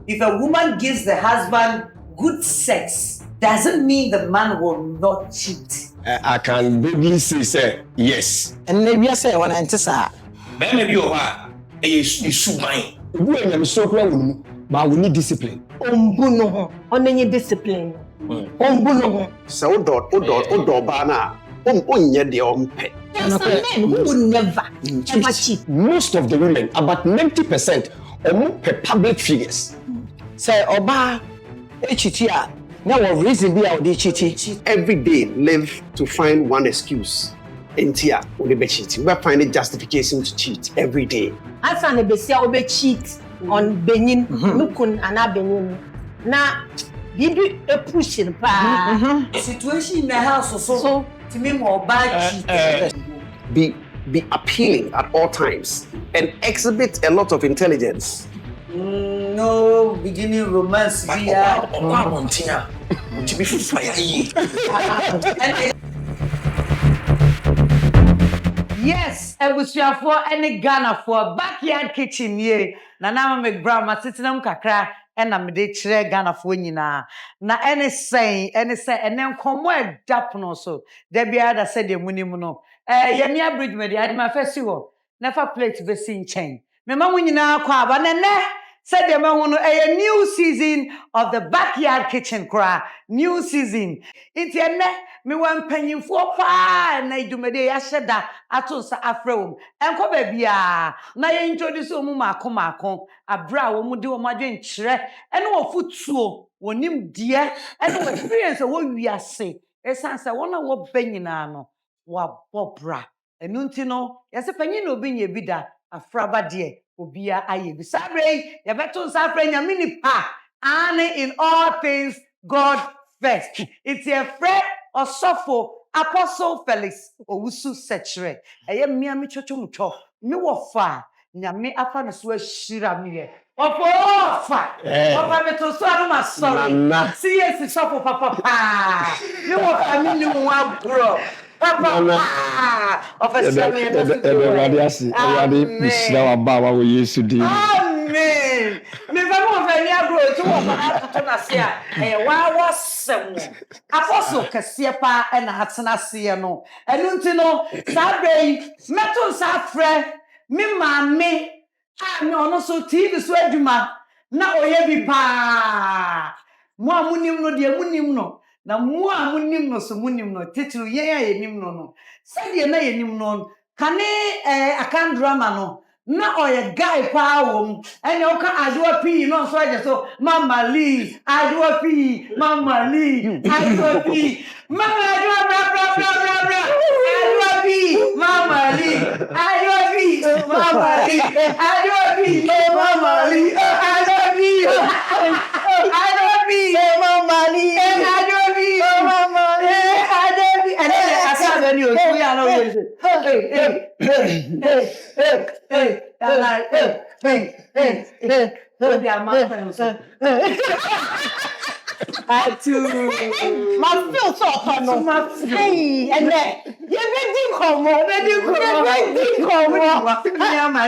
if a woman gives the husband good sex, doesn't mean the man will not cheat. I can boldly say yes. And maybe I say when I enter, sir. Maybe you are a mine. We are so clear, but we need discipline. Ombuno, on any discipline. Ombuno. So do bana. Onye de ompe. There's some men who would never ever cheat. Most of the women, about 90%, are public figures. Say Oba, cheatia. Now what reason be out there cheating? Every day live to find one excuse. Entia, we be cheating. We find a justification to cheat every day. I found a besia obe cheat on Benin, Nukun and Benin. Now, did you pushing pa? Situation in the house so to me more bad cheat. Be appealing at all times and exhibit a lot of intelligence. No beginning romance via. Yes, ebusuafo any Ghana for backyard kitchen ye. Nana Ama McBrown masitena kakra na mede kire Ghana for nyina. Na any say ene nkomo edapono so. Da bia da said de munim no. Yemi bridge me de ade ma fesi ho. Never plate be sin chain. Me ma nyina kwa aba nene said the man a new season of the backyard kitchen cry. New season. It's a ne me wan panyin for pa na idumede ya sheda atonsa afrewum. Enko babia na ye introduce omu maako abra wo mu de wo madwen kire ene wo futuo wonim die ene wo experience wo wiase esanse wona wo banyina no wa bobra enu ntino yase panyin na obi nye bida afraba de obia aye bi sabre ya beto safre nyame ni pa ane in all things God first. It's a friend Osofo Apostle Felix Owusu Sechere eye mmia me chochomcho me wo fa nyame afa no so ahira me ye ofa beto so anu ma sorry see yes sofo papa me wo family one bro papa officer me everybody asi everybody misra wa ba wa wo Yesu di amen me fa mo fa ni agro to wo ba to na se a wa wasem apostle kase pa na atena se no enu nti no sabe meto safre me maame a me ono so TV so adwuma na oye bi pa mo amunim no de amunim no na mo amunim no so munim no titiri yen ayenim no sade na yenim no kane akan drama no na oye guy pa wom ene o ka adwa pi no so aje so mama lee adwa pi mama lee adwa pi mama adwa bra adwa pi mama lee adwa pi mama lee adwa pi mama lee adwa pi mama lee adwa pi mama lee adwa pi asa ni o ku ya no I too. My feel so fun. Hey, and then you ready come on, my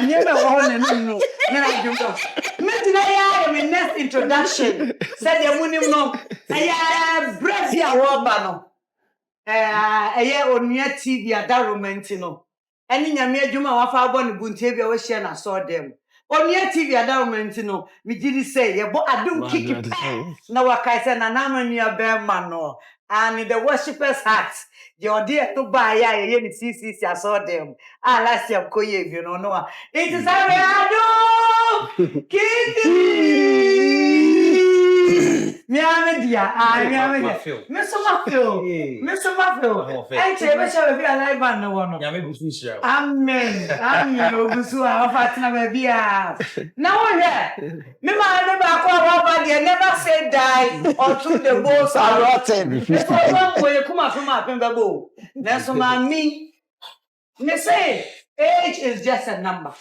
next introduction. Said the munim no. Breath ya woba no. Onia TV adaromenti no. Eni nyame adwuma wafa abo ne bunte bia we share na so dem. Onia TV adaromenti no. Me gidi say ye bo adum kiki na wakai say na na manu be ma no. And the worshipers heart. The idea to buy ye ni CCC aso dem. Last year koye you know. It is a adum kiki. Miame dia, Mr. Mafio. I say we shall be alive and no one. Nyame busu shira. Amen. Obusu a fatina baby a. Now here. Me ma never kwa never say die until the bones are rotten. If one way come from Apembabo. That's my me. Me say age is just a number.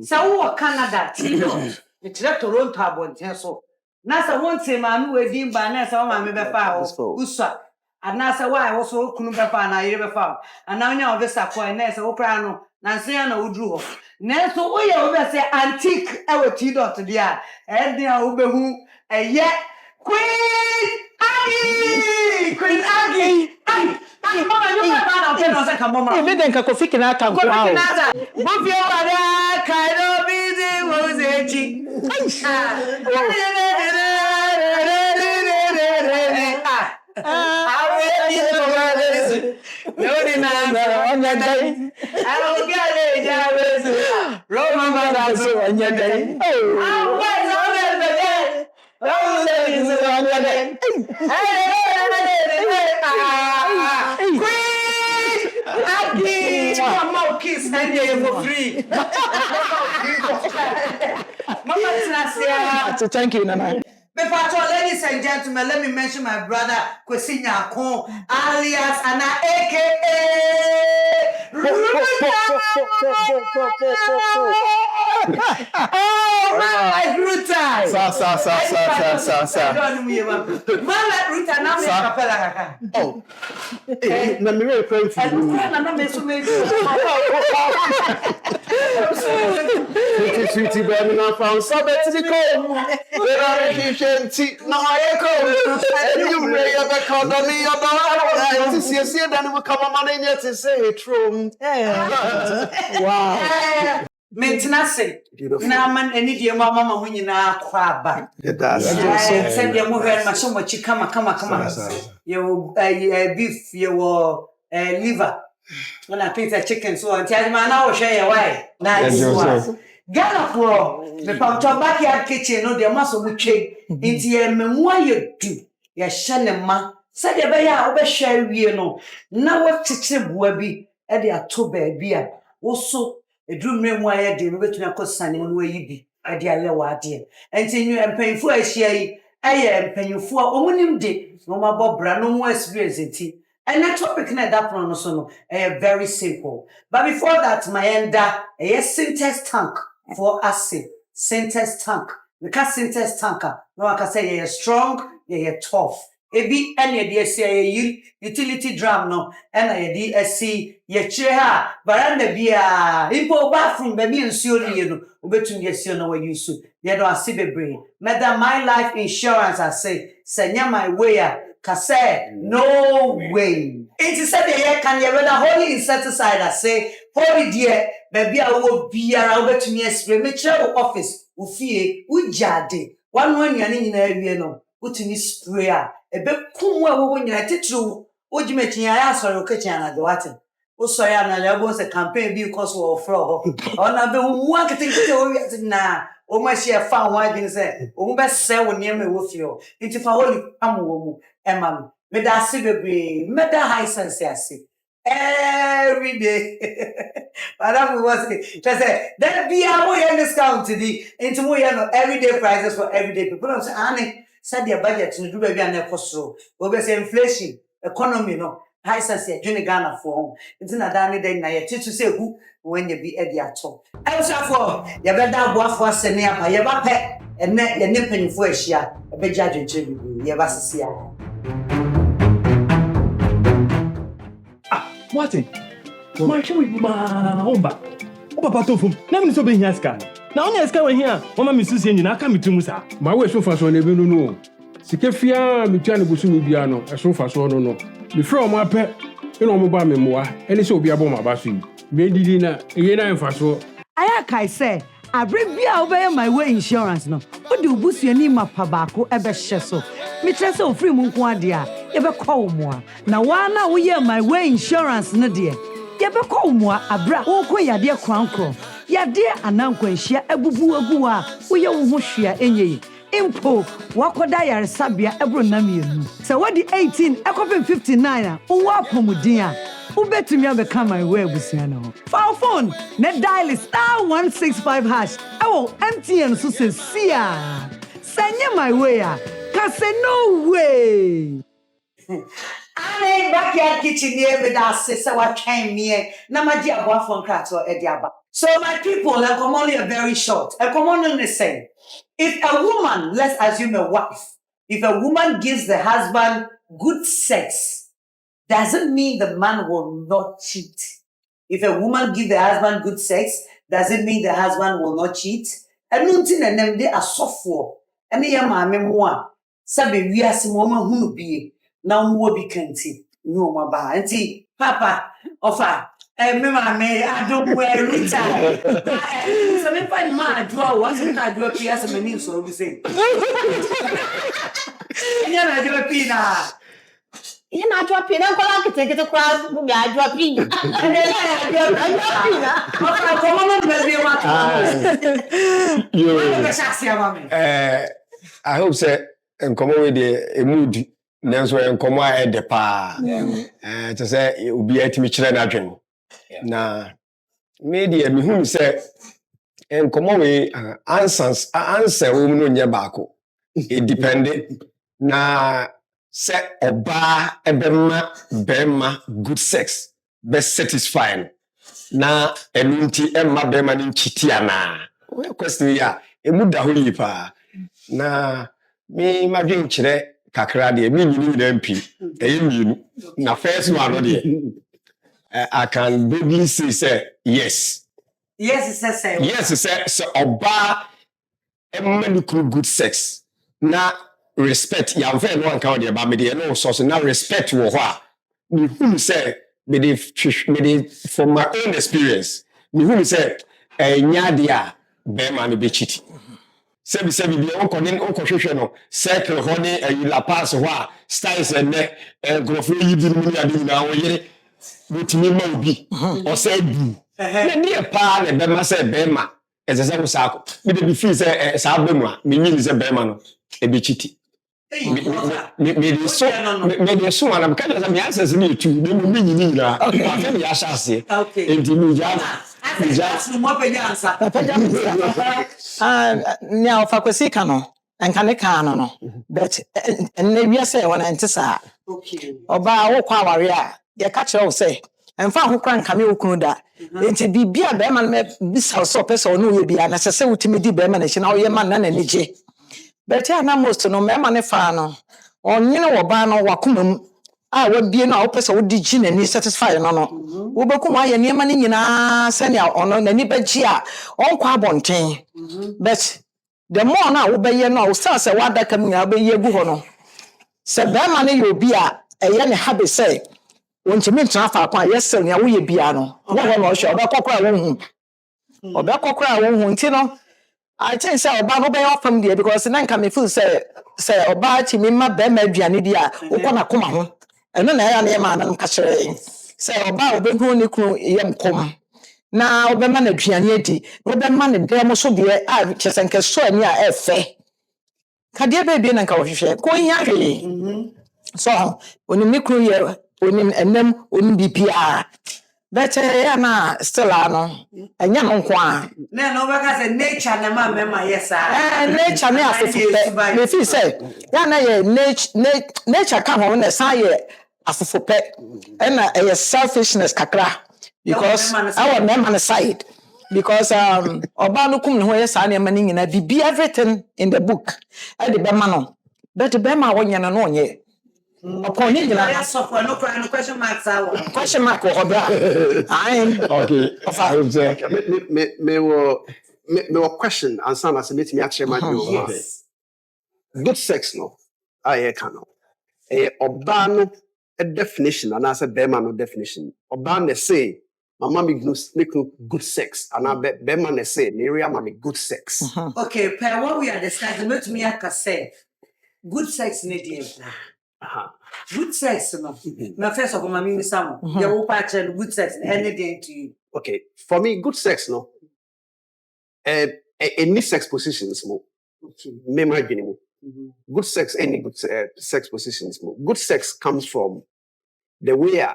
So Canada, Tino. It's not Toronto abonten so. Na sa won te ma me wedi ba na sa ma me be fa o uswa And now say why also couldn't be found, I ever found. And now you know this a coin, there's a crano, Nansana Udru. Next, so we over say antique, our T-dot to the eye, and the over who, and yet, Queen Aggie! Queen Aggie! Ebe den ka kofi kina kan kwa o. Move your mother, kind of busy was it? Kiss and you for free. Mama, thank you, Nana. before ladies and gentlemen, let me mention my brother Kwesinya Kon, alias Anna aka oh my Ruta. Sa. Man like Ruta now me capella kaka. Oh. Eh, na me pray for you. Na me so me. Sweetie baby na found so better go. We are efficient. No I go. You may have a condom your bar. To see then we come on in yet to say it true. Wow. Maintenance. Na man any dear mama hu nyina kwa ba. It does. Say dear mo very much so much kama. You beef, you liver. When I think that chicken so and tell man now share your way. Nice. Ghana for the backyard kitchen no dey maso mu twe. Nti ye memwa ye du. Ye hye ne ma. Said ye be ya wo be hwe wie no. Na wo chichire boa bi e dey ato ba bi a. Wo so edumre mu aye dey me betuna kosane no yi bi. E dey ale wa ade. Nti nyu empanfo ahia yi eye empanfo a omunim de no ma bobra no mu experience nti. And that topic na that one also no very simple. But before that, my enda a synthesis tank for acid. Synthesis tank. Because synthesis tanker, no one can say you're strong, you're tough. Ebi any DSC utility drum no, and a DSC ye chair, baranda bia, impo bathroom, baby and suri you know, ubetun yes you know where you should. You don't see the brain. Madam, my life insurance, I say, senya my way. Kase, no way. It said the year can you rather holy insecticide I say, holy dear, baby I will be around to me experimental office, ufie, ujade, one in area no, utini sprayer, a bit kumwa when you had true, would you make your ass or your kitchen at the water? Oh, sorry, I was a campaign because of frog. Oh, now the one thing to now. O ma share found why didn't say, O best say when near me with you. Into for holy amu, Emma, made that cigarette, made that high sense, I see. Every day. But that was it. Just say, that be our way in discount today. Into more everyday prices for everyday people. I'm saying, Annie, said their budget to do baby and their cost. We say inflation, economy, no. High sense, Johnny Ghana for it's not that day now. You to say who when you be at the atom. I was for you better go for sending up. You ever pet and net the nipping for a share. A big judge and tribute. You ever see. Martin, my show with my Oba Patofum. Never so being here, scan. Now, only a scan here. Mama Missus and I come to Musa. My way so fast on the no. Sikefia, Michano Busubiano, a so fast on no. Before my pet, you know, mobile memoir, and it's so be a bomb about you. Made dinner, and fast. I say, I bring me over my way insurance no. What do boost your name up Pabako ever sheso? Mitreso free Munkwadia, ever call more. Now, one we hear my way insurance, no dear. Ever call more, a bra, oh, ya dear crown crow. Ya dear, an uncle, share a boo agua, we your share any. Impo, Wakodaya Sabia, Ebronamian. So what the 18, a copy 59, oh, Wapomudia. Who bet to me I become my way with Siano? File phone, net dial is *165#. Oh, empty and so says, Sia. Send you my way. Cause no way. I ain't backyard kitchen here with our sister. What came here? Namadia Buffon Cats or Ediaba. So, my people, I come only a very short. I come on the same. If a woman, let's assume a wife, if a woman gives the husband good sex, doesn't mean the man will not cheat. If a woman give the husband good sex, does it mean the husband will not cheat? And nothing and them they are soft for. And they are my memoir. Sabi we are some woman who be now who be canty. No, my ba. Auntie, Papa, offer. Mama, I don't wear it. So me find man draw once I draw PS and me so we say. Yeah, I do a pina. You not dropping. I'm going to take it across. We are dropping. And then I hope say and come with a mood. Nanso enkomo a ede pa to say obi atimi kire na dwen na media me hu say enkomo we answer wo mu no nye baako it depend na say oba ebema bema good sex be satisfying na enunti emma bema ni chiti ana we question ya emu da ho yi pa na me ma dwen kire kakra de me nyini na mpi eyimienu na first one de I can boldly say yes say oba emma good sex na respect ya mfa no anka de ba me de no so na respect wo ho a me who say me de from my own experience me who say enya de a be ma no be cheat sebi bi on hwehwe no circle ho ne la pass ho a styles and grofo yi bi mu ya de na wo yire wetimi ma obi o say du na ne pa na be ma say be ma ezeze wo sa ko me de bi feel say sa be mu a me nyi say be ma no e be chiti me de so am ka say me access me tu me mu nyini na afa me ya shase enti me ja Now, if I could see Cano and can no, but and we are saying when I enter, okay, or by all warrior, your catcher will say, and found who can't come you could that. It's be a bearman, this house or person will be unnecessary to me, the bearman, and all your man and energy. But I know most to no man if I know, or you know, or ban or wakumum. I would be no person would digin and satisfy no. Ubakuma ya near money na send out on any bedjia on quabontain. But the more now obey no, stars a what that coming out be ye buhono. Said that money you'll be a young habit say. When you mean traffic, yes, sir, ya we piano. What was your backocra won't. Or backocra won't, you know. I think so about obey off from there because then come if you say about him in my bed, maybe an idiot, or come home. And then I am a catcher. Say about the who nickname yam come. Now, the man of Gianetti, Robert Man, there must be a just and so near a fair. Cadia baby and coffee, going happy. So, when you make you and them wouldn't be PR. But I still no, and young unquan. No, because nature, and mamma, yes, nature, if you say, nature come on the side. For pet and a selfishness kakra because our men on the side because Obano kum where Sanya Manning and be everything in the book at the Bemano. But the Bema one yan and ye. Upon it, no question marks. Question mark or I am okay. Me question and some as meet me actually my good sex no. I can Obano. A definition, and I said Beman definition. Obama say, my mommy make good sex, and I bet Beman say, Miriam mommy good sex. Okay, per what we are discussing, not me I can say good sex need good sex, no. My first of all, my mimi Sam, you will patch good sex anything to you. Okay, for me, good sex, no. Any sex positions, mo. Okay, memory. Good sex, any good sex positions. Good sex comes from the way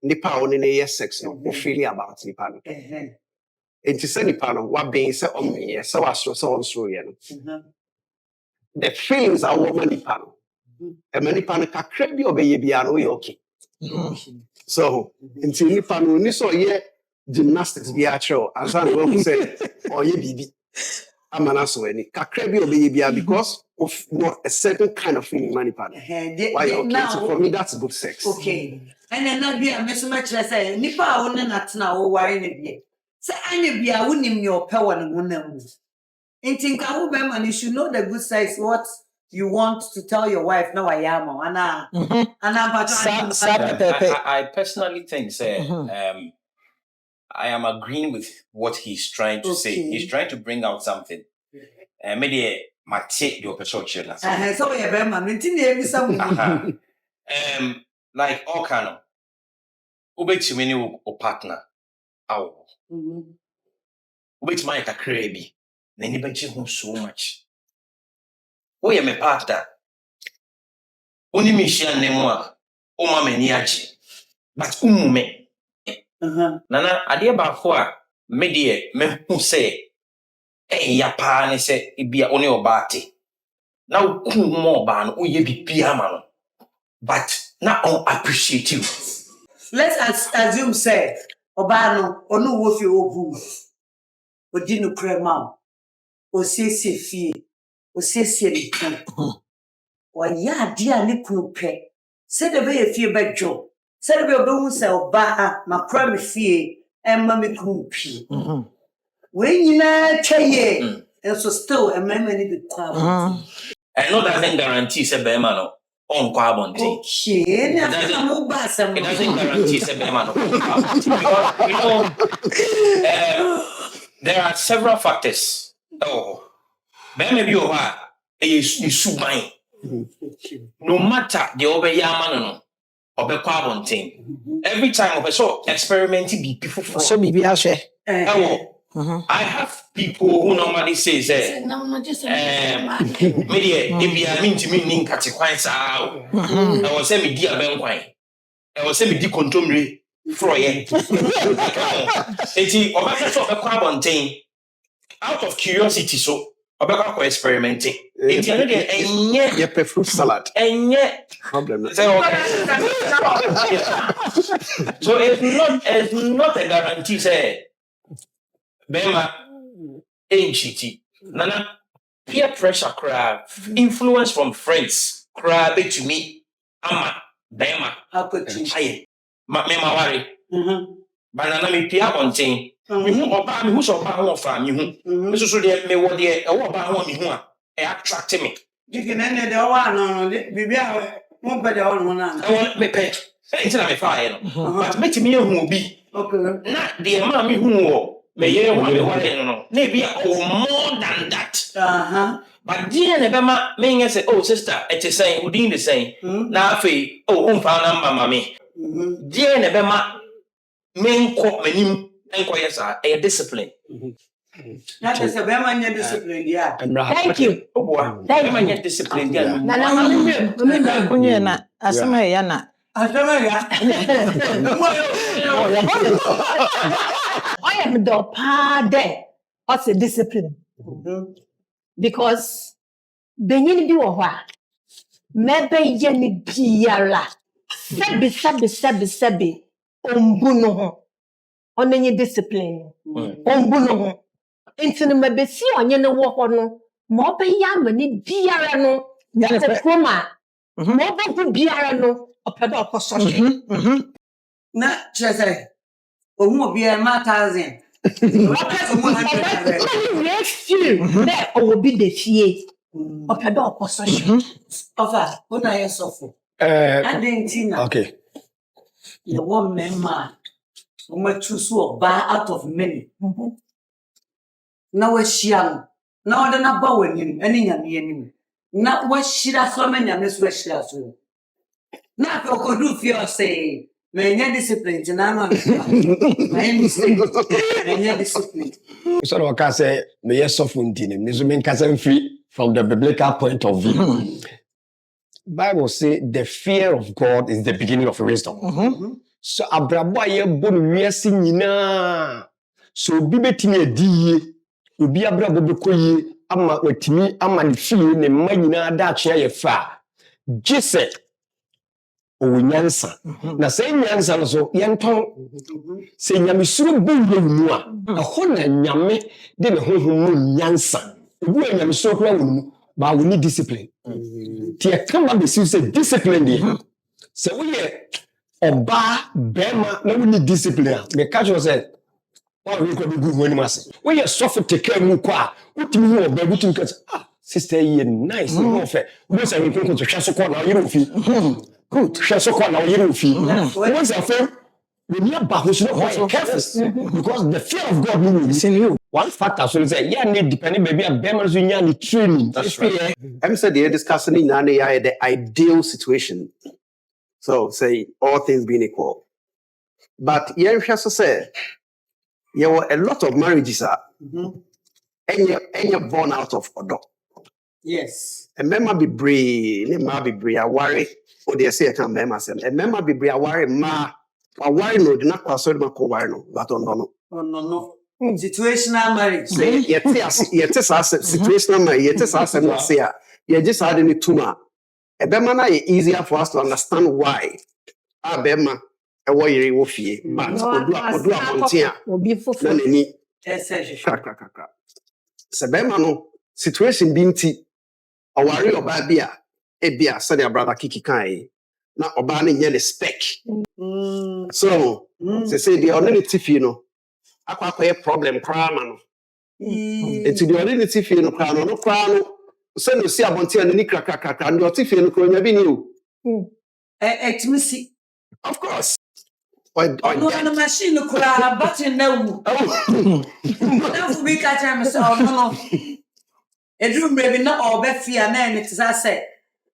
nipa on any sex no feeling about nipa no. And to say nipa no what being said on me so on the feelings are woman nipa no. And many nipa no kakra bi obeye bia no okay. So until nipa no ni so ye gymnastics bi a show as I will say or ye bibi. Amanaso any kakra bi obeye bia because of what a certain kind of feeling manipulate. Why okay? So for me, that's good sex. Okay. And then not be a miss much as I nipa wouldn't not now worrying it. Say any be a winning your power and wouldn't. In think I will man, you should know the good size what you want to tell your wife. No, I am, and I personally think, I am agreeing with what he's trying to say. He's trying to bring out something. Maybe my take your perception. So we have man, like all kind of ubeti many or partner. Ow. Ubeti my crazy. Then you bet you so much. Oh, yeah, my partner. Only me share name. O mama niachi. But me. Nana, ade ba fo a me de me hu se ya pa ne se bia oni obate. Na ku mo ba no oye bibia ma no. But na on appreciate you. Let's assume say oba no onu wo fi obu. Odi no krema. Osiesie fie. Osiesie ni kan. Wa ya ade a ne kunu pe. Se de be fie bedwo. Se de be obehu se oba ma kra me fie emma me kunu pi. We nyina twaye. And so still a man ni be kwa. I know that doesn't guarantee say be man no on kwa bonti. Okay, it doesn't guarantee say be man no. You know, there are several factors. Oh, maybe you are a subai. No matter the over yaman no, obe kwa bonti. Every time obe so experimenting be before. So maybe I share. I have people who normally say, media, if I mean to me, catch a quite so. I was send me dear Ben Quine. I was send me decontumry Froye. It's a carbon thing out of curiosity, so about experimenting. It's and yet You prefer salad. and yet Problem. so it's not a guarantee, say. Bema ain't cheaty. Nana peer pressure crab influence from friends crab to me. Ama Bema aye. Mema worry. Banana me peer on thing. Me who oba me who so ba ho fa me hu. Me so de me wo de e wo ba ho me hu a e attract me. You can end the one no bibia mo be the one na. I want me pet. Say it na me fa no. But me me hu obi. Okay. Na de ma me hu wo. Me ye one no. Maybe more than that. But dear Nebema may say, oh sister, it's saying within the same. Now fe oh number mammy. Dear Nebema main court menim enquires a discipline. That is a very many discipline, yeah. Thank you. Oh boy, very many discipline. Nana Ama asema yana. I am the pade. What's a discipline? Because benyin bi wo ho a mebe ye ni biara sebi ombu no ho onenye discipline ombu no ho intini mebe si onye ne wo ho no mo be ya mani biara no ya proma mo be hu biara no opedo okoso Na chese ohun obi e ma 1000 there will be the fear of your dog possession. Offer, when I suffer. And then Okay. The one man, who might choose to buy out of many. Now we're young. Now they're not bowing him, any enemy. Not what she does so many, and this way she does. Not what do fear say. May discipline, and I'm not discipline. So I can say, may yes of Untin, free from the biblical point of view. Bible say the fear of God is the beginning of wisdom. So Abraham ye bon wiase nyina. So obi betimi adi obi Abraham bekoyi ama watimi ama ne fie ne mma nyina da atwe ye fa. Jesse nyansa na say nyansa no so yenton say nyamesuro buwe mu a ho na nyame de ne honhom nyansa buwe nyamesuro kwa wonu ba we need discipline ti e kama be say discipline dey say we Oba bema na we need discipline. Me catch you say why we go be good when must. When you suffer take care mu kwa, utimi hu oba utimi ka sister you nice no fair. We say we go to hwe so kwa na you fi. Good. Hwe so kwa na you fi. Once I feel when you back you should not careful because the fear of God is in you. One factor so say yeah need depending baby a bema so nya ni training. That's right. I'm said they're discussing in the ideal situation. So say all things being equal. But yeah, just say there were a lot of marriages and you're born out of order. Yes. And member be brave, I worry. Or they say I can't remember myself. And member be brave, I worry I worry no, do not pass on my co-worry no, but no. Oh no. Situational marriage. Yet is us situational marriage, yet is us and say you just had any tumor. A bema is easier for us to understand why. A bema a warrior will fear, but do a volunteer. Sebema no situation binti a warrior babia a beer, said your brother Kiki Kai. Na oba ne nye spec. So, say the only tiff no. Akwa problem crama no. Enti the only tiff no crano no crano. So no see abonti and ni krakrakra and your tiff no kro nya bi ni o. Etmisi. Of course. No na machine kura button na wu. Na fu bi ka cha me say no. Edrum maybe na obefia na en it say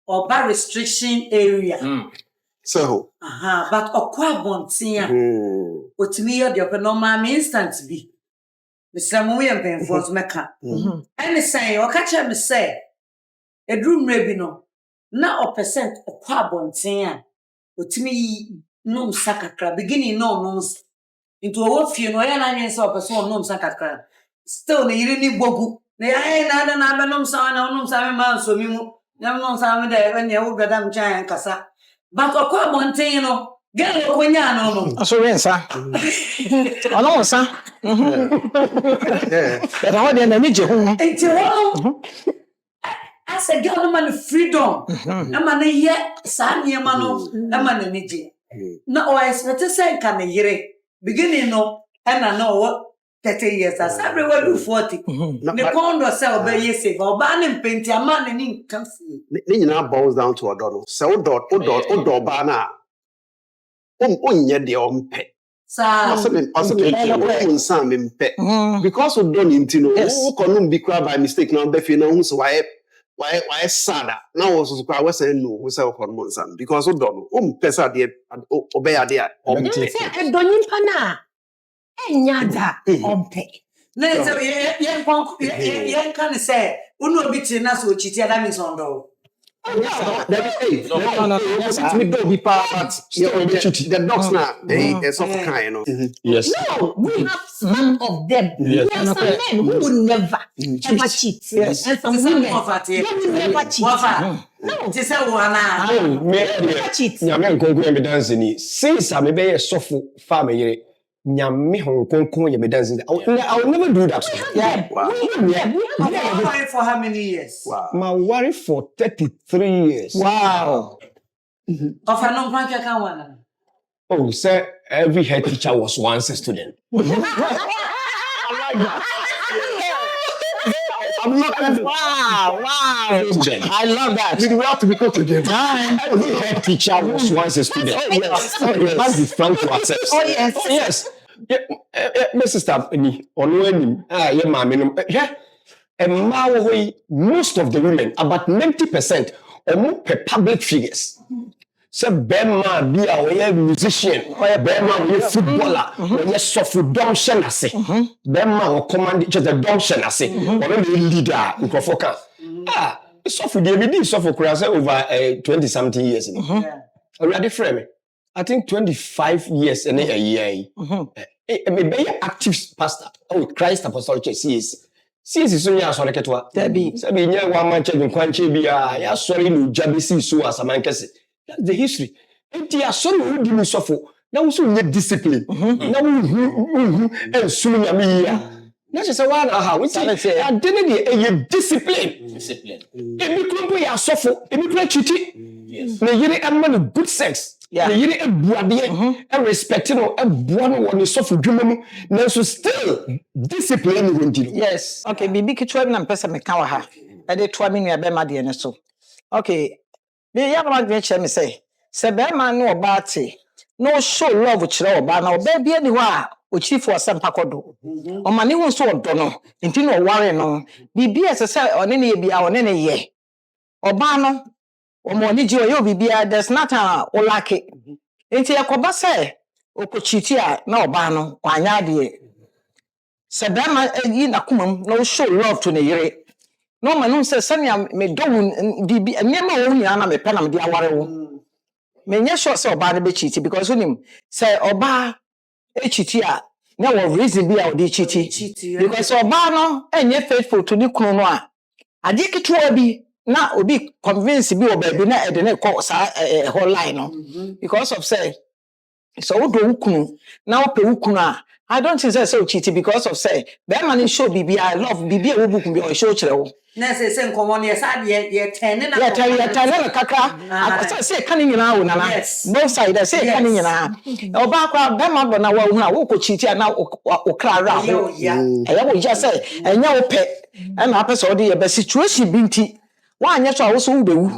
oba restriction area. So, but okwa bontia. Otimi ye de normal instant bi. Mr. We am paying for meka. And say o ka cha me say edrum maybe no na o percent okwa bontia. Otimi no sakakra beginning no into owo fie no ya na nyen say o person no sakakra. Still na yiri ni bogu. Na ya na be no sa na no sa me man so mi mu. Na no sa me da e wo gadam chan kasa. But okwa bontin no get okonya no. So rensa. Ono nsa. But how dey na ni je ho. Enti wo as a girl man freedom. E ma na ye sa niema no e ma na ni je. Na o expect say kan yire. Beginning no e na no 30 years as everywhere do 40. The condo sell be yese go ba ne mpenti ama na ni nkan fu. Ni nyina boils down to odo no. Se odo ba na onye de ompe. Sa Onsa me mpe. Because odo ni ntino wo konum bi kra by mistake na be fi na hu so why sada. Na wo so kwa we say no, we say konum nsa because odo no ompe sa de obey ade a ompe. Edo nyimpa na enyada ompe. na so ye kan say unu obi ti na so chiti ada mi sondo. The dogs now, they soft kind, you know. Yes. No, we have some of them. Yes. We have some men who will never ever cheat. Yes. And some women who will never cheat. No, ti say wana. Never cheat. Nyame nkonkon me dance ni. Since I be a sofo fa me yere. Nyame nkonkon ye me dance ni. I will never do that. Yeah. Wow. We have Married for how many years? Wow. My worry for 33 years. Wow. Of a non plan can one. Oh, sir, every head teacher was once a student. I'm not Wow. I love that. We have to be close to them. every head teacher was once a student. Yes. We must be frank to ourselves. Oh, yes. Oh, yes. My sister, yeah, and now most of the women, about 90%, are more public figures. So, Bema be a musician, Bema be a footballer, or yes, soft dumb shenase. Bema or command each other dumb shenase, or maybe leader in Kofoka. Soft DVD, soft over 20-something years. Already frame. I think 25 years and a year. Maybe active pastor. Oh, Christ Apostolic Church, CS is only a sort of ketwa. Sabi nya wa manche bin kwanche bia ya sorry no jabisi so asamankese. That's the history. Enti ya sorry who di sofo. Na wo so nye discipline. Na wo and sunu nya me ya. Na se wa na ha we say I didn't a discipline. Emi krompo ya sofo, emi kra chiti. Yes. Na yere am good sex. Yeah. ne yere ebuade e respect no ebua no woni so dwuma mu nanso still discipline ni wondi. Yes. Okay, bibi kitwa bi na mpesa me ka wa ha. E de toa me nua be ma de ne so. Okay. Me ya ma de che me say be ma no oba ate. No show love kire oba na oba bi ani ho a o chief for sempa kodo. O ma ne hu so odo no. Nti no ware no. Bibi ese one ne ye bia one ne ye. Oba no o mo ni ji o ye bibi there's not a o lack. Nti yakoba say okochiti a na oba no wanya de. Se be ma yi na komam no show love to ne yere. No man no say sanya me do bibi nyema wo nyina na me pe na me de aware wo. Me nya sure say oba no be cheat because unim say oba e cheat a na wo reason bi a wo de cheat because oba no enye faithful to ni kunu no a ade ketewa bi na obi convince bi oba bi na e de ne ko sa whole line no because of say so wo do ukunu na wo pe ukunu a I don't think so cheat because of say be man show bibi I love bibi e wo buku bi o show kire wo na say nkomo ne sa de ye ten na yeah tell na kaka say kan nyina wo nana both side say kan nyina oba kwa be man do na wo hu a wo ko cheat na o kra ra ho e wo ja say enya wo pe e na pe so de ye be situation bi nti wa anya so a wo so wo be wu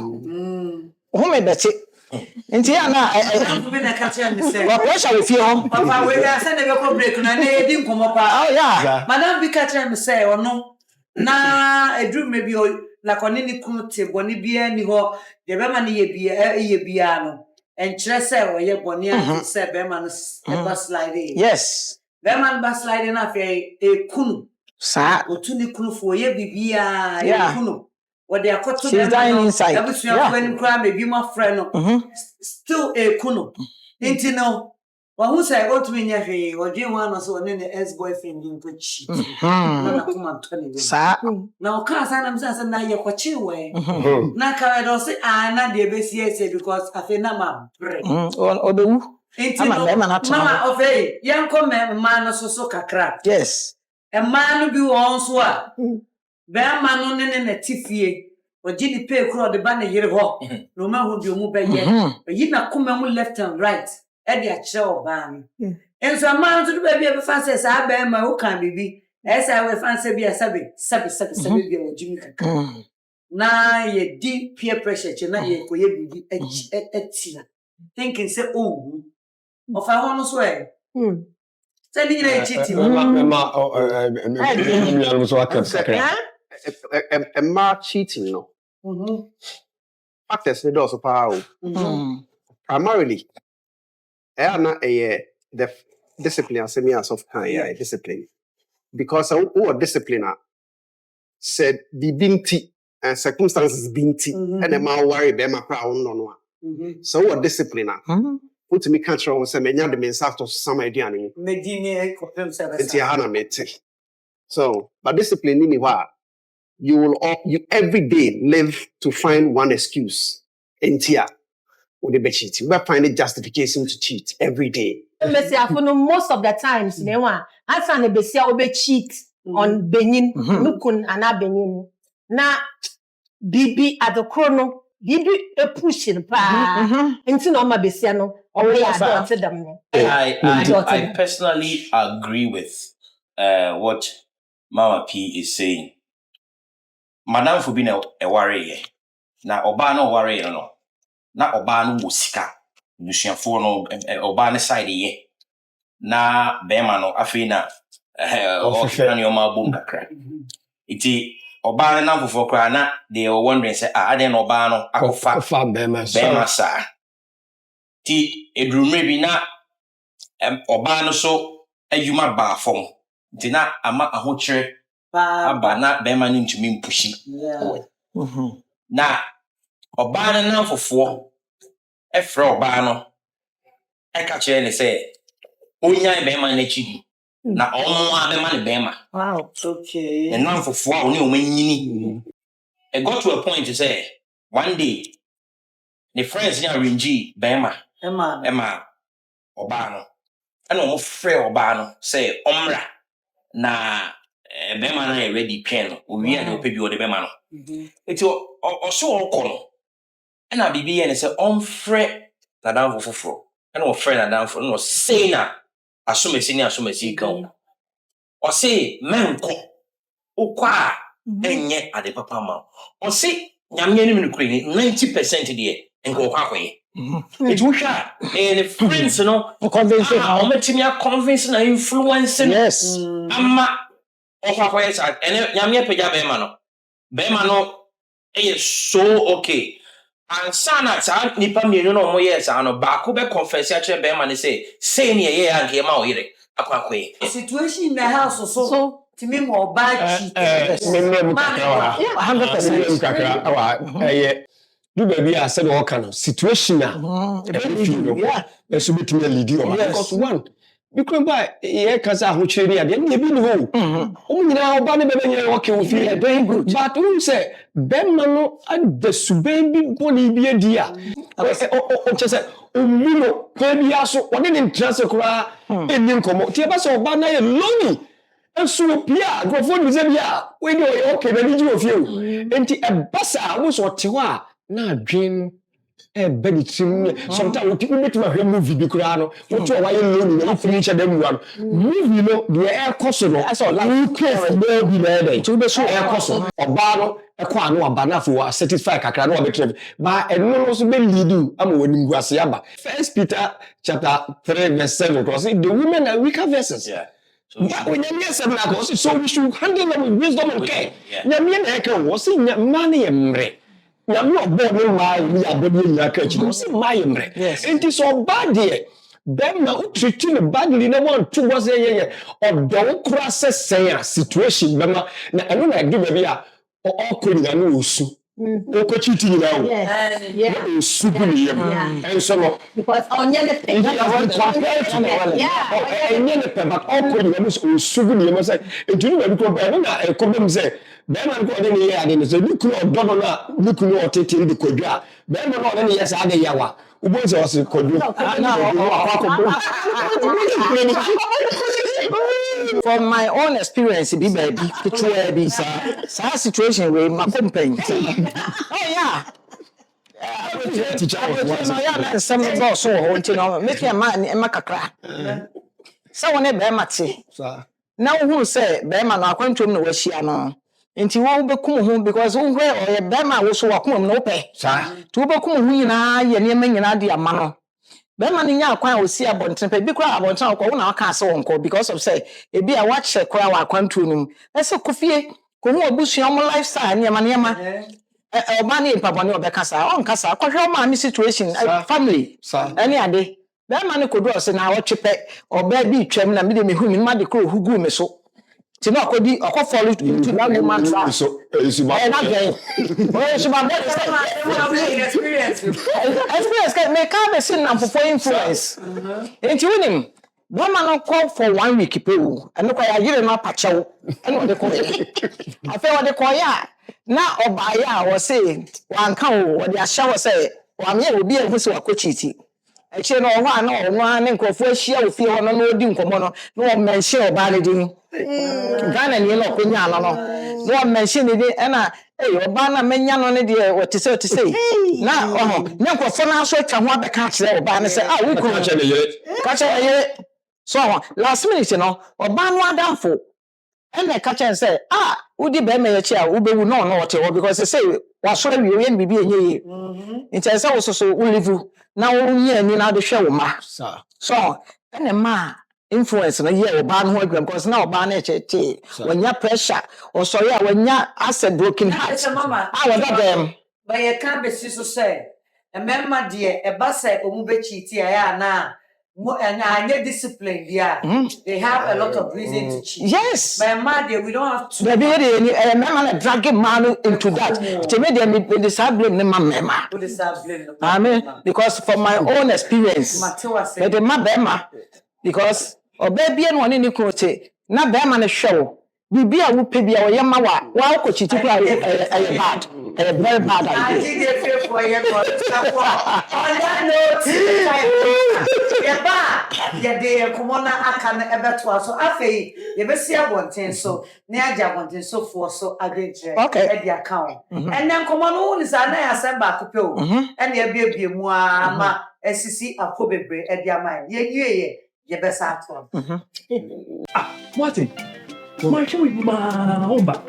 ho me beti nti ya na be na ka tia me say what shall we feel home papa we ya say na be ko break na e di nkomo pa oh yeah madam bi ka tia me say ono na edru me bi na kone ni kunu te boni bia ni ho de be ma ne ye bia no enkyere say o ye boni an say be ma no e bus slide yes be ma no bus slide na fe e kunu sa otu ni kunu fo ye bibia e kunu what they are cutting she's dying inside when crime maybe my friend still a kunu into no well who say go to me nyafe or do one so ne ex boyfriend in go cheat na kuma toni sa na o ka sa na msa na ye kwachi we na ka do say na de be say because afi na ma bre obewu mama of hey yanko me ma no so kakra yes e ma no bi won so a be ma no ne na tifie ojini pay kro de ba na yire ho no ma hu bi omu be ye yi na kuma mu left and right e de a kire oba no enso ma no do ba bi e be fa say sa ba ma wo kan bibi e say we fa say bi a sabe bi ojini kaka na ye di peer pressure che na ye ko ye bibi etina thinking say oh of I want to swear say ni na cheating ma so akakra Emma cheating no. Factors need also power. Primarily, the discipline as me as of kind discipline. Because who discipline said the binti and circumstances binti and a man worry them a proud no. So what discipline put me country on some many of the men after some idea. So but discipline in what you every day live to find one excuse in tia or the be cheating. We find a justification to cheat every day. Most of the times, they want answer the besia obe cheat on Benin, Nukun and Benin. Na bibi at the chrono, bibi a pushing pa into no besia or we are to them. I personally agree with what Mama P is saying. Madam for being a warrior. Na oba no warrior no. Na oba no musika. Nusianfo no oba ne side ye. Na bema no afi na ofika ni oma bom kakra. Iti oba na namfo kra na they were wondering say aden oba no akofa bema sa. Ti edrumre bi na oba no so adwuma ba fom. Ti na ama ahokyere aba na bema no ntumi mpushi. Na oba na namfofo efre oba no eka kire ne say onya bema na chidi na omo abema ne bema. Wow, okay. And namfofo a oni omanyini. It got to a point to say one day the friends nya arrange bema Emma oba no and omo frɛ oba no say omra na bema na ready pen owi a de opebi o de bema no eti o so okɔ no na bibi ye ne say omfrɛ na dan foforo and our friend and dan for no say na asomesi kan o say menko ukwa enye ade papa ma o say nyamye ni mnukuri ni 90% de enko kwa kwe it wusha and friends no convince o metimia convince na influence Yes. ama o kwa kwe sa ene nyamye peja be ma no so okay. And sana sa nipa mienu no mo yes ano ba ko be confess ya che be ma ne say ne ye ya nke ma o yire akwa kwe situation in the house so to me more bad cheat. Minimum kakra. 100%. Kakra. Awa do baby I said all kind of situation Yeah. so betimi lead you because one because by ye kasa ahochire ni ade na bi ni ho nyina oba ne bebe nyere okay we feel very good but who say bemma no ade suben bi boni bi adi a o chese omuno kwa bi aso woni ne interest kura eni nkomo tie ba so oba na ye lonely enso pia grofo ni ze bia we dey okay na ni ji ofie o enti e basa wo so te ho a na adwen bedi tim sometimes we people make a movie bi kura no what you why lonely na finish dem one movie no the air cost no so like case no bi na dey to be so air cost oba no e kwa no oba na fo satisfy kakra no obetre ba eno no so be lead am woni nguase aba 1 Peter chapter 3 verse 7 because the women are weaker vessels so when you hear something like this so we should handle them with wisdom and care nyame na e kan wo se nyame na emre nyame obo no ma ni abodi nya ka chi no se ma emre enti so bad there them na treat no badly na want to was ye odo kura se situation bema na eno na give be a o ko ni na osu o ko chi ti ni na o osu ku ni yem en so no because onye the thing enye ne pe but o ko ni na osu ku ni yem say enti ni ba ko be na e ko bem say bema ko de ni ye ade ni so ni ku odo no na ni ku no otete ndi kodwa bema no de ni ye sa ade yawa ubonze wasi kodwa From my own experience, be baby, picture sa situation we my company. Oh yeah. teacher Some boss so you know make your man e makakra. So when e be mate. Now who say be man akwantum no wahia no. Nti wo bekum ho because wo hwe o ye be man wo so wakum no pe. To bekum ho nyina ye ne nyina de ama no. Bema ni nya akwan osi abonten pe bi kura abonten akwa wo na aka ase wonko because of say e bi a wa che kura wa akwantu num ese kofie ko hu obusu am lifestyle ne ma oba ne pabone obeka sa on kasa akwhwe ma mi situation family any ade bema ne kodu ose na wo twepe oba bi twam na me de mehu mi ma de kro hugu me so ti na akodi akofolo into that woman trap so you na gain o so ba experience can make am sin na for influence enti wonim bema no call for 1 week pe wo eno kwa ya yire no apachew eno de ko afa wo de ko ya na obaya wo say wan kan wo de ahya wo say wa me obi ehu se wakochiti eche no ho ana ono ne nkofo ahia ofie ho no odi nkomo no no mention oba ne din Ghana ni no konya no mention ni na oba na menya no ne de what say na ne nkofo na so atwa ho abeka kire oba ne say wo ko ka che so last minute no oba no adamfo and ka che say udi be me ye chi a wo bewu no wote wo because say wa so wi ye bibi enye ye nti say wo so wo live na wo nya ni na de hwe wo ma so ene ma influence na ye oba no agam because na oba na eche wanya pressure or sorry wanya asset broken heart wa dem but ye can be so say e memma de e ba say omu be cheat ya na anya discipline there they have a lot of reason to cheat yes but mad we don't have to the be memma dragging man into that to me they disable me memma amen because from my own experience but the memma because oba bia no ne kote na be ma ne hwewo Bibi a wo pe bia wo ye ma wa ko chiti kwa bad. Very bad I idea. think they feel for you, but on that note, yeah, bad. Yeah, they come on. I can ever to us. So I say, you be see a one thing. So near Javon, so for so I did. Okay. At the account, and then come on. Who is an I send back to pill, and you be more ma SCC a kobe at your mind. Yeah, you best at one. Martin, Martin with my own back.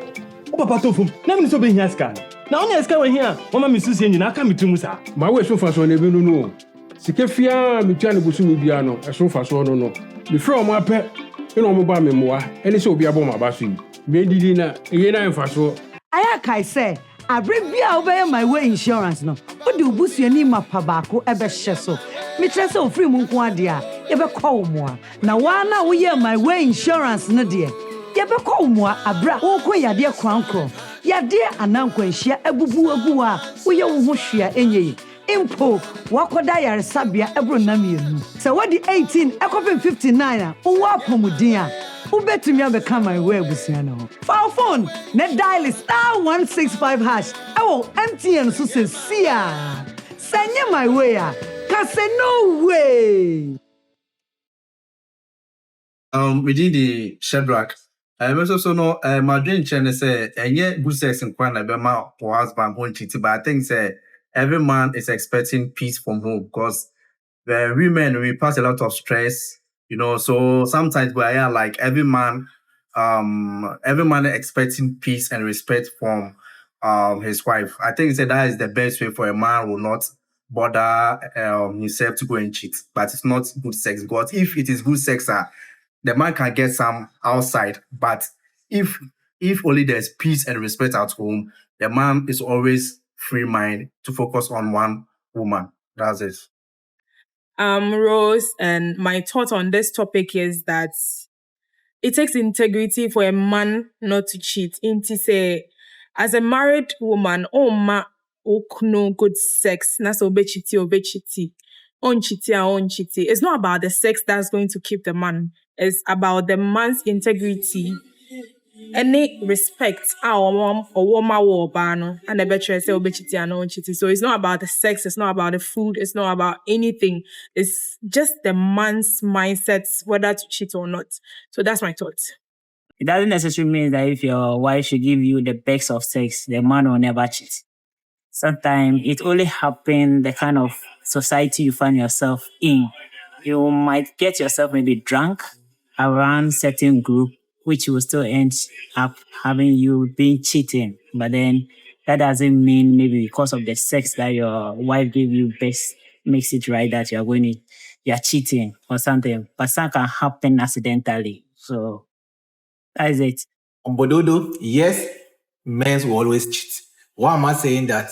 Oh, Papa Tofum, never so being here scan. Now, only scan here, Mama Mrs. Yen, I come to Musa. My way so fast on the no. Sikefia, Michano Busumi Biano, as so fast on no. Before my pet, you know, mobile memoir, and it's so be a bomb about you. Baby dinner, Yena and Faso. I say, I bring me over my way insurance no. What do boost your name up pabako ebe sheso? Me so free munkwadia, ebe call more. Now wana we hear my way insurance no dear. Yebe call more abra, oko ya dear crown crow. Ya dear anankwenshia ebubu agua, uye uhushia enye. Impo, wakoda ya resabia ebro namienu. So what the 18, ekopin 59, uwa pomudia. Ubetumi abeka my way busiano. For phone, net dial *165 hash. Oh, MTN so say sia. Send my way. Can say no way. Within the Shedrack, I also know my dream channel say good sex in Kwana Bema or husband won't cheat, but I think say every man is expecting peace from home because women we pass a lot of stress, you know. So sometimes we are like every man expecting peace and respect from his wife. I think that is the best way for a man will not bother himself to go and cheat, but it's not good sex. Because if it is good sex, the man can get some outside, but if only there's peace and respect at home, the man is always free mind to focus on one woman. That's it. Rose, and my thought on this topic is that it takes integrity for a man not to cheat. Inti say, as a married woman, oh ma no good sex, na so obe chiti. On chiti. It's not about the sex that's going to keep the man. It's about the man's integrity. Any respect, our mom or woman or bano, and the better say obe chiti and on chiti. So it's not about the sex, it's not about the food, it's not about anything. It's just the man's mindset whether to cheat or not. So that's my thought. It doesn't necessarily mean that if your wife should give you the best of sex, the man will never cheat. Sometimes it only happens the kind of society you find yourself in. You might get yourself maybe drunk around certain group, which will still end up having you being cheating. But then that doesn't mean maybe because of the sex that your wife gave you best makes it right that you're cheating or something. But some can happen accidentally. So that is it. On Bododo, yes, men will always cheat. Why am I saying that?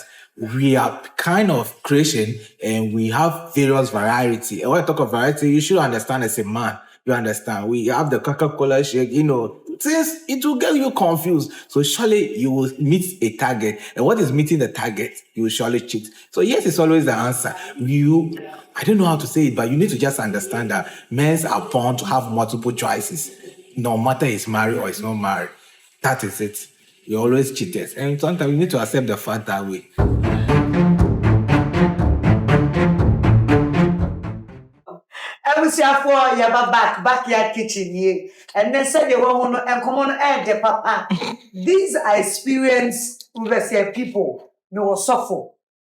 We are kind of creation and we have various variety. And when I talk of variety, you should understand as a man. You understand? We have the Coca-Cola shake, since it will get you confused. So surely you will meet a target. And what is meeting the target? You will surely cheat. So yes, it's always the answer. I don't know how to say it, but you need to just understand that men are born to have multiple choices. No matter is married or is not married. That is it. You're always cheaters. And sometimes you need to accept the fact that way. Ebusiafo yaba backyard kitchen ye. And then said you want to and come on the papa. These are experienced people. Me was suffer.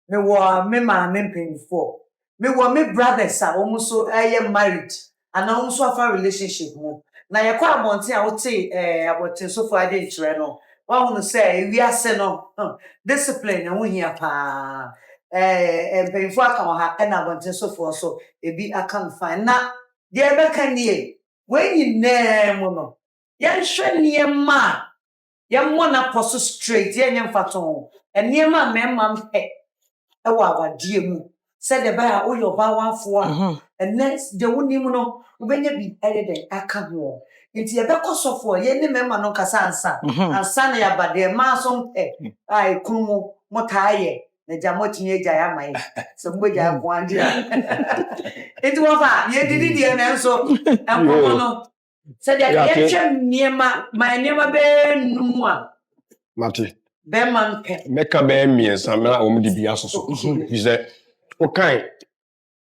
Me were me man me before. Me were me brothers are almost so married. And I also have a relationship. Na ye kwa monte a wote abote so for ade chire no wa hu say wi ase no discipline na wo hia pa benfo aka ha na abote so for so ebi aka fine na de be kan nie when you name no ye hwe niema ye mo na poso straight ye nyem faton niema memma mpe e wa wadie mu said the ba o yo ba wanfo and next the wonim no ubenya bi edede aka ho nti ye be kosofo ye ne mema no kasa ansa na ya bade ma so ai kumu motaye na jamotinye jaya mai so mboja ko andi nti wo fa ye didi die na nso enko no Said that Yeah, okay. my near be no Mate. man pe. Meka be miensa na omu di bia soso. He said, okay,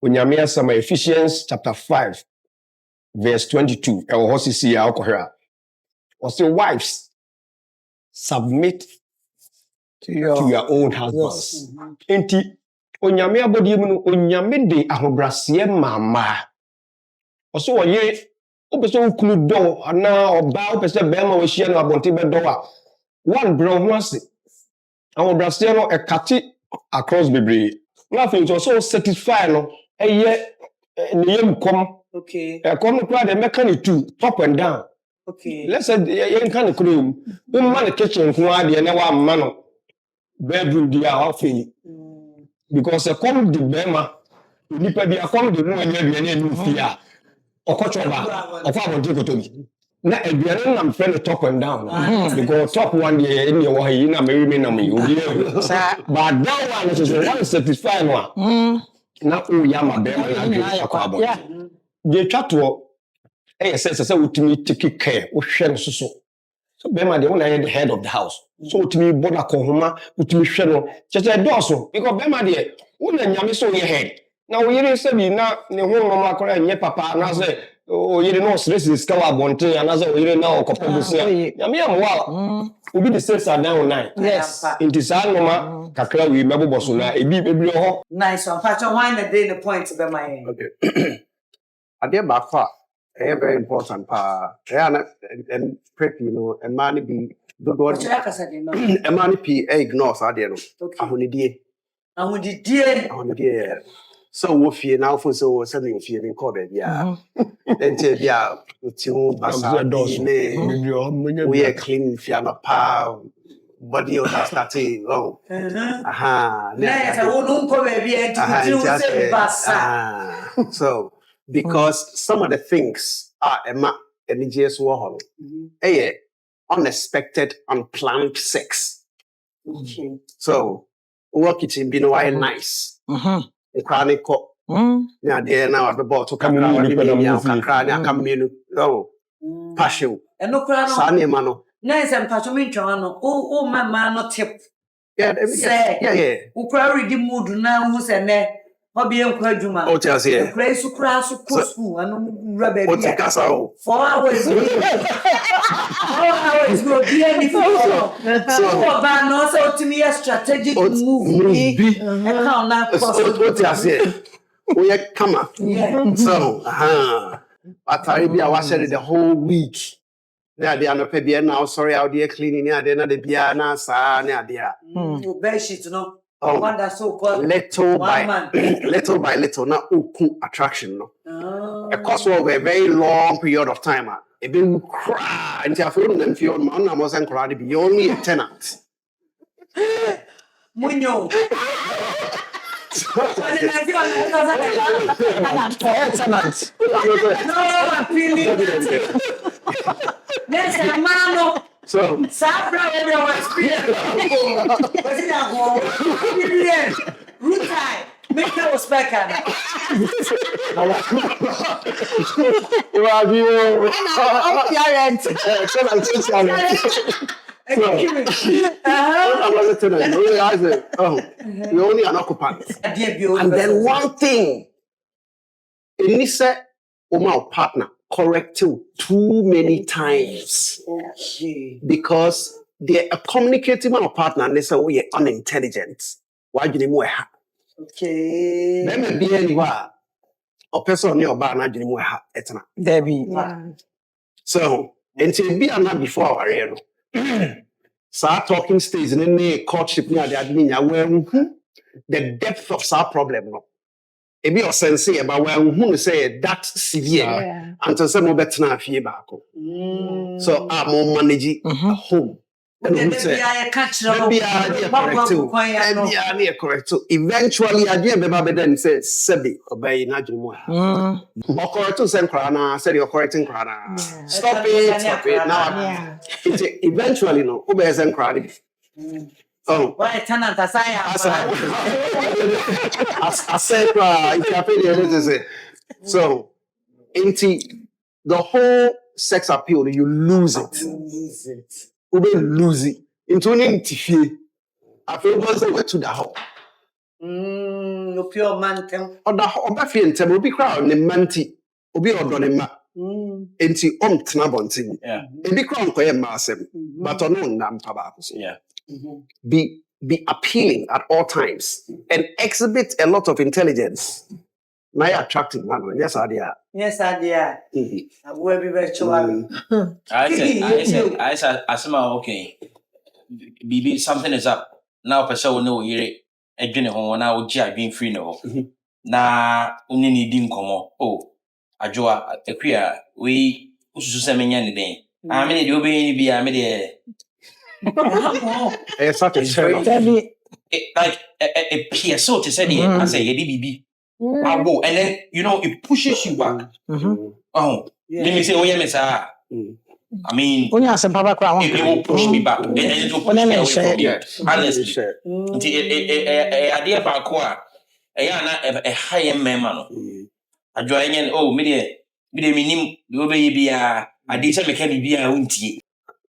onyame asama Ephesians chapter 5 verse 22. E wo hosisi ya okohra. O say wives submit to your own husbands. Enti onyame abodi mu no onyame de ahobrase mama. O so oye obeso ukunu do ana oba obeso be ma wo hia no abonte be do a one bro ho ase. Ahobrase no e kate across bebre. Na fe so satisfy no eye ne yam kom. Okay. Come to the mechanic too, up and down. Okay. Let's say you can't crew. We man the kitchen who are the one man bedroom the office. Because a come the bema, you be a come the room and you fear. Or coach over or farm to me. Now, if you are friend top and down, because top one day in your way, you know, maybe but that one is one satisfying one. Now, we are my bema. Yeah. They chat to say ultimate take care o hwe so be ma de won the head of the house so ultimate border ko homa ultimate hwe no che doso because be ma de won nyame so your head na wo yire se bi na ne ho no ma akora nye papa na say o yire no stress is ka wa bonte na say o yire na okopa busia nyame amwa obi the sets are down nine Yes. Inti sa no ma kakra wi mebobo so na ebi ho Nice one. Patch on wine the day the point to be my. Okay. Ade ba fa very important pa. And prep and money be do What you like say no. and money p ignore so ade no. Ahonidie. Ahonidie. So wo fie na ofo so wo se no fie ni ko be bia. Ente bia ti ho basa ne. We clean fie na pa. Body of that starting oh so because some of the things are NGS Warhol unexpected unplanned sex so work it in be no nice chronic yeah there now at the bottom passion and no crown Sani mano. Nice and patchomin no. Oh, my man, not tip. Yeah. Who cry the mood now, who's a ne? Hobby and Quajuma. Oh, tell us here. Place to crash to school and rubber. What's a castle? 4 hours. 4 hours will be anything. So, but no, so to me, a strategic move. I can't now. What tell us here? We are come. So, I was the whole week. They are not paying now. Sorry, out there cleaning. They're not the piano, sir. They're no. One that's so called little by little, not attraction. No, of course, over a very long period of time. It been cry until I feel them feel man. I wasn't crying. Be only a tenant. Munyo. So, Sabra everyone root time. Make that was back you only an occupant. And then one thing, Inisa partner correct you too many times because they're a communicative partner and they say we are unintelligent. Why do you have? Okay. Then maybe anywhere a person on your bar na do you have etna. Debbie. So until be not before our area. Start talking stage and then courtship near the admin where the depth of our problem no. It be sense about when who say that severe until some better na fie back. So I'm more managing home. And who say correct. Eventually I give the then say sebi obey na jumu. But correct to send crana said you're correcting crana. Stop it now. Eventually no obey send crana. Oh, why tenant as I said, so, the whole sex appeal, you lose it. You lose it. Into an interfere. I feel once they went to the home. No pure mantem. Or the home, I feel in will be crowned in manti, will be on a map. Into Tnabonting. Yeah. It be crowned by a massem, but on nam tabacos. Yeah. Be appealing at all times and exhibit a lot of intelligence. My attractive man, yes, I did. Yes, I did. I will be virtual. I said, okay. Bibi, something is up. Now, person no year. A journey home now, Jia being free no. Na unini dim komo. Oh, Ajoa, a queer. We Susamin Yanni. I mean, you'll be a media. Like a PSO to say, I say, BB. I go, and then it pushes you back. Oh, let me say, oh, yeah, Miss. I mean, it will push me back, and it will push me away from here. Honestly, the idea about Kwa, a high man. I join in. Oh, media, minim, you be a decent mechanic be a unti.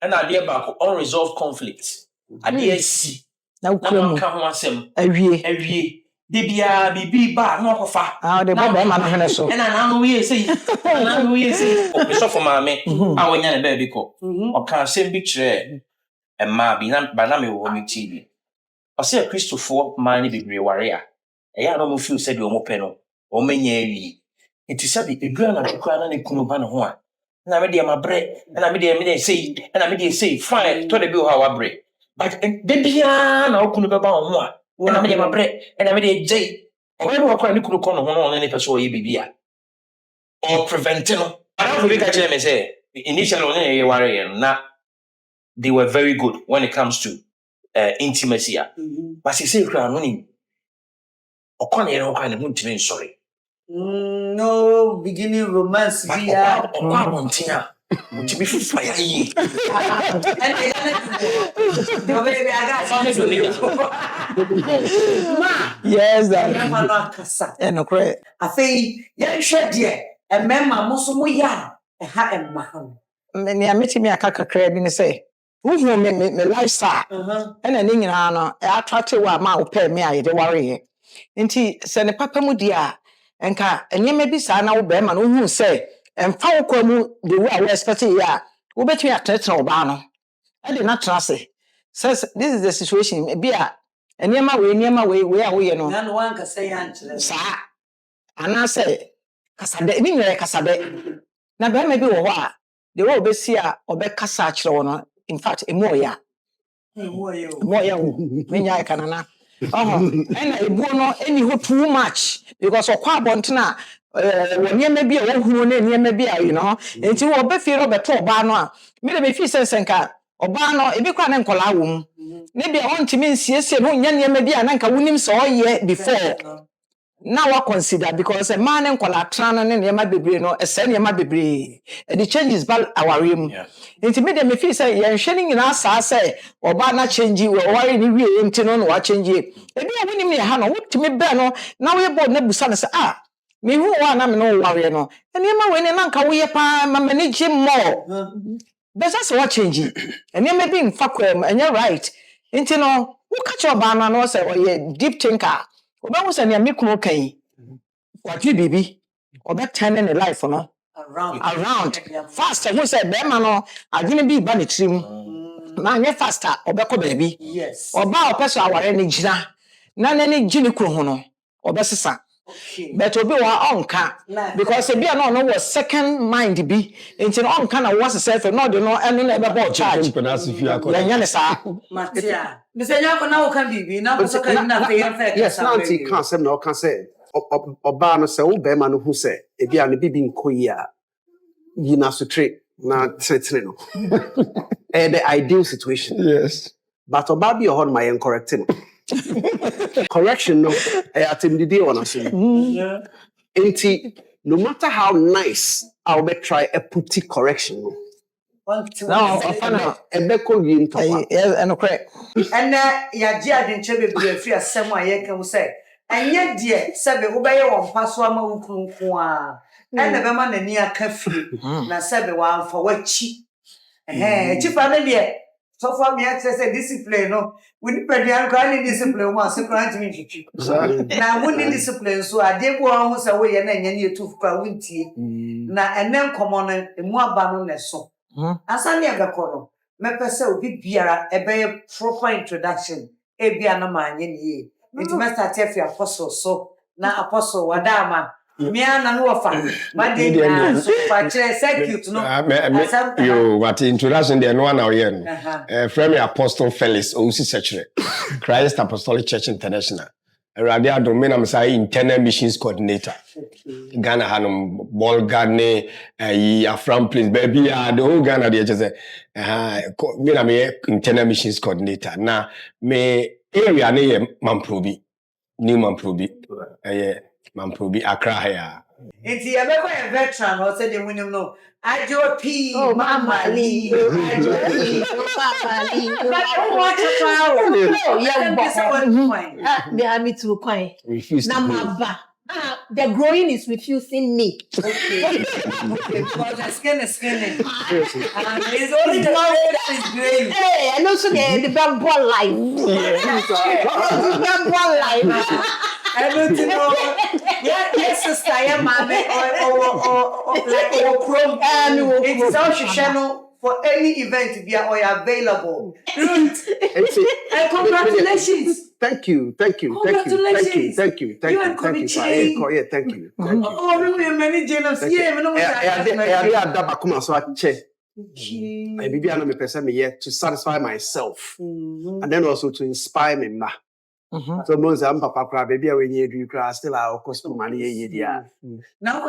And idea about unresolved conflicts. Idea see. Now come on, some every. Debia bibi ba no kofa the baba man so and I we say so for mama I won yan baby ko o kan sem bi kire e ma bi na me wo mi TV o say Christopher man ni bebre ware a e ya no mo feel say de o mo pe no o menya wi enti sabi edura na chukwa na ne kunu ba ne ho a na me de ma bre na me de say na me de say fine to the be how wa bre but debia na o kunu be ba ho a and I made my bread, and I made a J. And when we cry, you could come on any person or preventing. I don't forget to me say, initially, now they were very good when it comes to intimacy. But she said, or kind of sorry. No beginning romance. To be fire. Baby, I got yes, that. And no credit. I say, yeah, shed dear, and member Mosumo ya, and ha and mahon. Many are meeting me a credit and say, who will make me lifestyle? And an Indian honor, I try to what my pay me, I the worry. Inti send a papa mudia, and car, and you may be son of Beman who say, and foul come the way I was expecting ya. Who bet me at Tetra I did not trust it. Says this is the situation. Be a near my way, where are we? None one can say, Sir. And I say, Cassade, mean like Cassade. Now, there may be a while. The will be see or be Cassach or in fact, a more ya. More young, many I can. Oh, and I won't know any who too much because of Quabontina. When you may be a woman, near may be, and you will be fear of a tall barno. Maybe if you say Senka or barno, if you can't call our womb. Maybe I want to mean, yes, you may be an anchor winning saw yet before. Now I consider because a man and Colatran and Yama Bibri, no, a sen Yama Bibri, and the changes bal our room. Intimidate me, if say, you're shining in us, I say, or Bana change you, or why any real intimate or change you. Maybe I winning me a hand, what to me, Beno, now we're both Nebusan, me who one I'm no warrior, no, and Yama winning Uncle, we are managing more. But that's what changing, and you may be in Fakwem, and you're right. Into no, who catch your banana, no, say, or ye deep thinker. Oba was an MiPROMO kan what you bibi oba turning the life no around faster who said be man no adwene bi ba ne trim na nye faster obekọ baby yes oba opeso aware ne gina na ne gini kro ho no obesesa but obi wa onka because e bia no was second mind bi enti no onka na was self no de no eno na ebe charge ya ne sa matia Misenya ko na o kan bibi na ko ka na fe yan fe yes now ti kan sem na o kan say oba no say wo be ma no hu say e bia ne bibi nkoyi a yi na so tre na tretre no the ideal situation Yes. but oba bi ho no ma yen correcting correction no atemdidi wona so yeah enti no matter how nice I will try a putty correction no now ebeko wi ntopa and correct and ya ji adwenche bebre afri asem a ye kan say enye de se be wo be ye won paso ama wukunku a And the man and near cafe, na said the one for what cheap. Chief family. So far, me access a discipline. No, we need to discipline. Once a client me. Now, we need discipline. So I did go on who's away and then you two for winty. Now, and then come on and more banner so. As I never call. Me person be biara a be proper introduction. E bia na man ye. It must start if your apostle so. Na apostle wadama. Me ana no ofa. Ma dey na so fa chere circuit no. You what introduction there no one now here no. Friend me Apostle Felix Ousi Secretary. Christ Apostolic Church International. Erade adome na msai internal missions coordinator. Ghana hanum ball garden Afram place baby the whole Ghana dey just me na me internal missions coordinator. Na me area na ye Mamprobi. New Mamprobi. Mamprobi Accra here. It's a veteran or said the winning no. I do a P. Oh, Mama Lee. I do a P. Mama Lee. Yeah, me too. Refuse to Namaba. The growing is refusing me. Okay. Because the skin is skinning. It's only the way that is growing. Hey, and also the back ball life. The back ball life. I don't know. Yes, sister, yeah, mommy, or like Chrome. It's our channel for any event to be available. And congratulations. Thank you. Congratulations. Thank you. Yeah, thank you. Oh, really, many James. Yeah, to satisfy myself and then also to inspire me. So most am papa cry baby when you do cry still our custom money dia. Now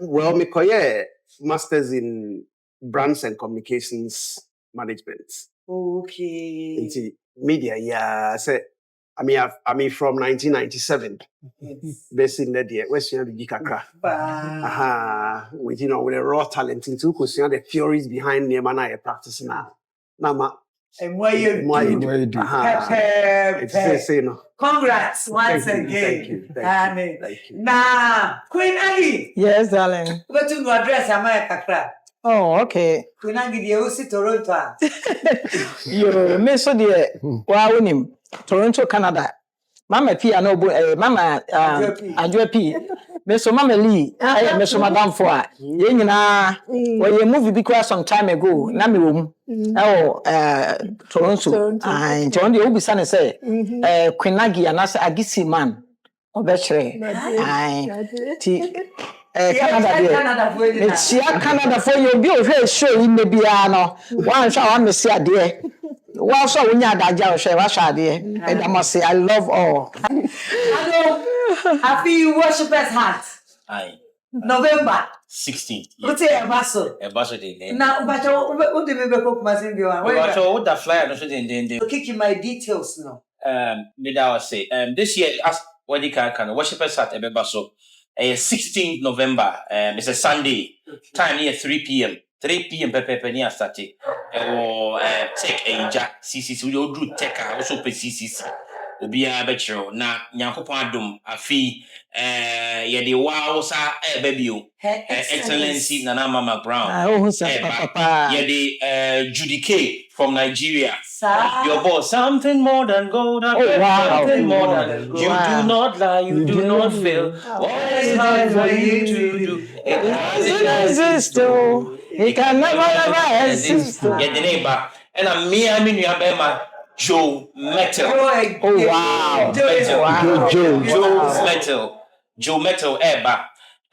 Well, me koye masters in brands and communications management. Okay. Into media, yeah. I mean from 1997. Based in the day, where's the Gikakra? With with a raw talent into the theories behind them and I practice now. Nama. And what you do? Congrats once again. Thank you. Nah, Queen Aggie. Yes, darling. Go to address America. Oh, okay. Queen Aggie, you see Toronto. Yo, me so de wa wonim Toronto, Canada. Mama P no Mama Adwa P. Me so Mama Lee, me so Madam for ye nyina we ye movie bi kwa some time ago na me wo mu. Toronto. Ah, nti obi sane say Queen Aggie anase Agisi man obechere. Ah, ti Canada there. It's Canada for you be o show in the bia no. One show one me see ade. Well, so when you had that share, and I must say, I love all. Hello, I feel you worship as heart. Aye. November 16th. What's a basso? A basso day. Now, but what do you cook my single? What the flyer no should kicking my details now. Maybe I say, this year, as what you can worship us at a basso. 16th November, it's a Sunday, time near 3 p.m. 3 p.m. Pepe near Saturday. Or take a jack CCC. We do take also pay CCC. Obi a betro na Nyankopon adom afi ye de wow sa baby o excellency Nana Ama McBrown ye de Judy K from Nigeria your boss something more than gold something more than gold. You do not lie, you do not fail. What is hard for you to do? It doesn't exist. It can never exist. Ye the neighbor and a me you have Joe Metal. Oh wow. Joe Metal Eba.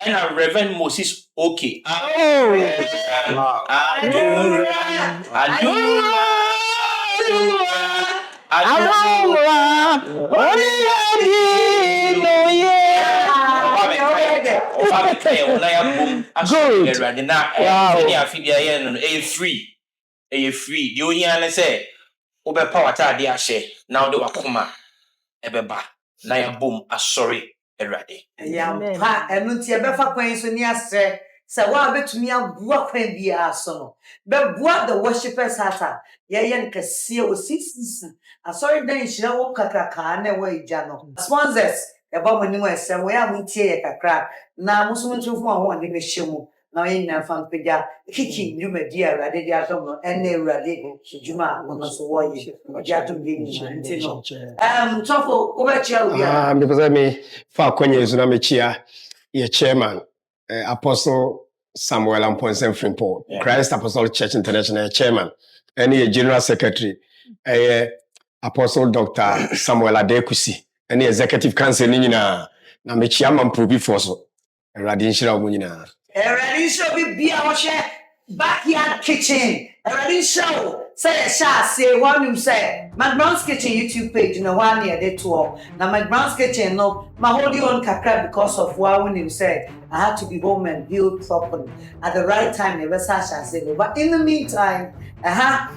And a Reverend Moses okay. Free. You hear say Obe power tadi ashe na ode wakoma ebeba na ya boom asori erade ya pa enu nti ebefa kwan so ni asre se wa betumi abua kwan bia so no be bua the worshipers heart ye nkase o 6 asori dan hira wo kakaka na wa ija no sponsors Eba mo ni mo esem we amuntie ye kakra na musumuntu fu ho ne be hyemu na ye nyina fa mpagya kiki ndumadi awrade dia atom no ene awrade djuma no so wo ye oja atom de ni nti no tofo ko ba chia obi a because me fa kwenye zuna me chia ye chairman Apostle Samuel Amponsen Frimpo, Christ Apostolic Church International chairman, and ye general secretary, Apostle Dr. Samuel Adekusi, and the executive council na me chairman probi forso. Radin shira omunyina. Radin show bi a wo backyard kitchen. Radin show say say one say McBrown's Kitchen YouTube page no one near the tour. Now McBrown's Kitchen no my holding on kakra because of what when him said I had to be home and build properly at the right time. Never say but in the meantime,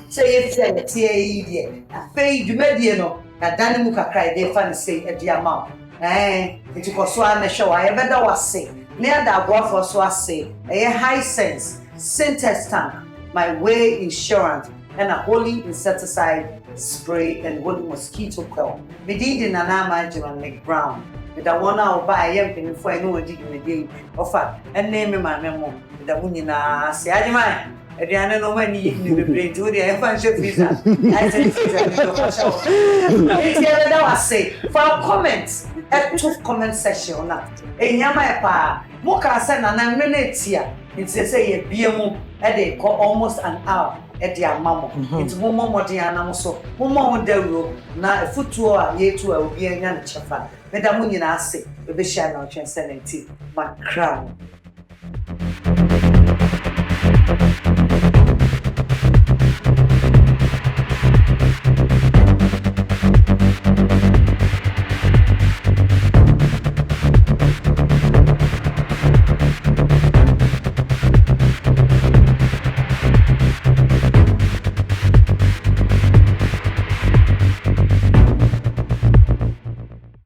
say if say tie afei dwumadi no na dan mu kakra dey fan say e dia ma it was so na show I better was say near that boy for so say a high sense syntax tank my way insurance and a holy insecticide spray and holy mosquito coil. Me did Nana Ama McBrown. With the one I'll buy a young thing for I know a dig in a day offer and name my memo. With the Munina say, I demand. Adriana no money you the brain to the infantry visa. I say for comments a tough comment section na enyama pa mo ka say na na minute here it say ye biemu e dey go almost an hour e dey amamo it mo modern anam so mo mo dawuro na futuo a ye tu a obi anya na chefa me da mo nyina ase e be share na otwen 70 McBrown.